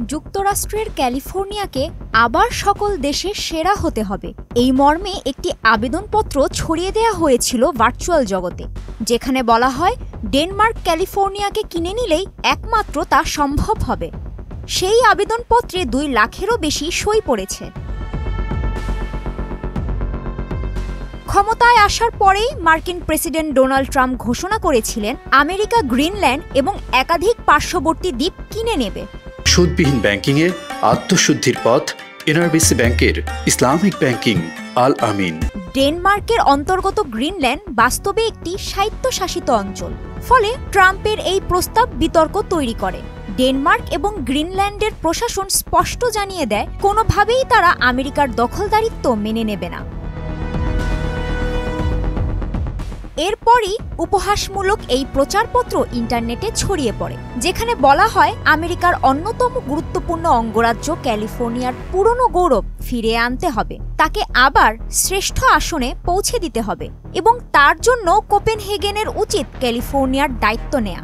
যুক্তরাষ্ট্রের ক্যালিফোর্নিয়াকে আবার সকল দেশে সেরা হতে হবে এই মর্মে একটি আবেদনপত্র ছড়িয়ে দেওয়া হয়েছিল ভার্চুয়াল জগতে, যেখানে বলা হয় ডেনমার্ক ক্যালিফোর্নিয়াকে কিনে নিলেই একমাত্র তা সম্ভব হবে। সেই আবেদনপত্রে 2 লাখেরও বেশি সই পড়েছে। ক্ষমতায় আসার পরেই মার্কিন প্রেসিডেন্ট ডোনাল্ড ট্রাম্প ঘোষণা করেছিলেন আমেরিকা গ্রিনল্যান্ড এবং একাধিক পার্শ্ববর্তী দ্বীপ কিনে নেবে। সুদবিহীন ব্যাংকিংয়ে আত্মশুদ্ধির পথ এনআরবিসি ব্যাংকের ইসলামিক ব্যাংকিং আল আমিন। ডেনমার্কের অন্তর্গত গ্রিনল্যান্ড বাস্তবে একটি স্বায়ত্তশাসিত অঞ্চল, ফলে ট্রাম্পের এই প্রস্তাব বিতর্ক তৈরি করে। ডেনমার্ক এবং গ্রিনল্যান্ডের প্রশাসন স্পষ্ট জানিয়ে দেয় কোনোভাবেই তারা আমেরিকার দখলদারিত্ব মেনে নেবে না। এরপরই উপহাসমূলক এই প্রচারপত্র ইন্টারনেটে ছড়িয়ে পড়ে, যেখানে বলা হয় আমেরিকার অন্যতম গুরুত্বপূর্ণ অঙ্গরাজ্য ক্যালিফোর্নিয়ার পুরনো গৌরব ফিরিয়ে আনতে হবে, তাকে আবার শ্রেষ্ঠ আসনে পৌঁছে দিতে হবে এবং তার জন্য কোপেনহেগেনের উচিত ক্যালিফোর্নিয়ার দায়িত্ব নেয়া।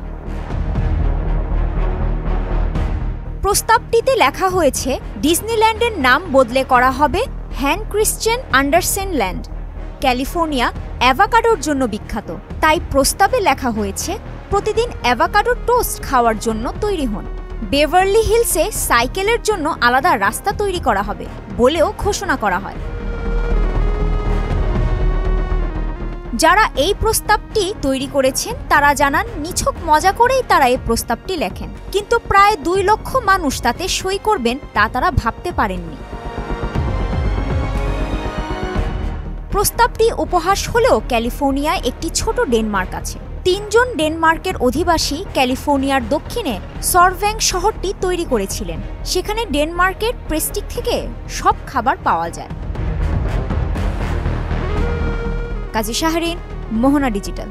প্রস্তাবটিতে লেখা হয়েছে ডিজনিল্যান্ডের নাম বদলে করা হবে হ্যান ক্রিশ্চিয়ান আন্ডারসেন ল্যান্ড। ক্যালিফোর্নিয়া অ্যাভাকাডোর জন্য বিখ্যাত, তাই প্রস্তাবে লেখা হয়েছে প্রতিদিন অ্যাভাকাডো টোস্ট খাওয়ার জন্য তৈরি হন। বেভারলি হিলসে সাইকেলের জন্য আলাদা রাস্তা তৈরি করা হবে বলেও ঘোষণা করা হয়। যারা এই প্রস্তাবটি তৈরি করেছেন তারা জানান নিছক মজা করেই তারা এই প্রস্তাবটি লেখেন, কিন্তু প্রায় 2 লক্ষ মানুষ তাতে সই করবেন তা তারা ভাবতে পারেননি। প্রস্তাবটি উপহাস হলেও ক্যালিফোর্নিয়ায় একটি ছোট ডেনমার্ক আছে। 3 জন ডেনমার্কের অধিবাসী ক্যালিফোর্নিয়ার দক্ষিণে সরভ্যাং শহরটি তৈরি করেছিলেন। সেখানে ডেনমার্কের প্রেস্টিক থেকে সব খাবার পাওয়া যায়। কাজী শাহরিন, মোহনা ডিজিটাল।